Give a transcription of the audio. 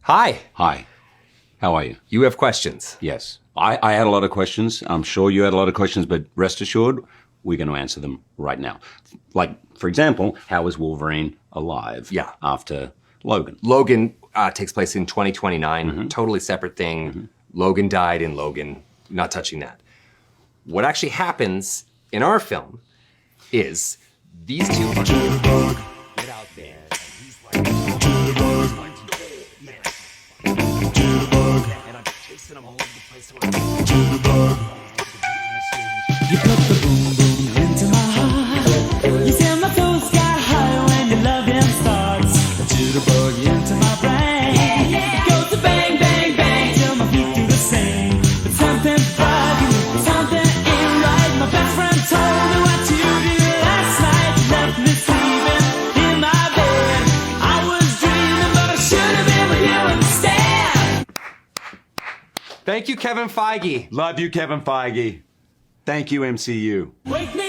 Hi. Hi. How are you? You have questions. Yes. I had a lot of questions. I'm sure you had a lot of questions, but rest assured, we're going to answer them right now. Like, for example, how is Wolverine alive Yeah. after Logan? Logan takes place in 2029. Totally separate thing. Logan died in Logan. Not touching that. What actually happens in our film is these two get out there. And he's like, and I'm chasing him all over the place. You put the boom boom into my heart. You send my toes sky high when your loving starts. A jitterbug into my brain. It goes to bang bang bang till my feet do the same. But something bugging me, something ain't right. My best friend told me what you did last night. You left me sleeping in my bed. I was dreaming, but I should have been with you instead. Thank you, Kevin Feige. Love you, Kevin Feige. Thank you, MCU. Wake me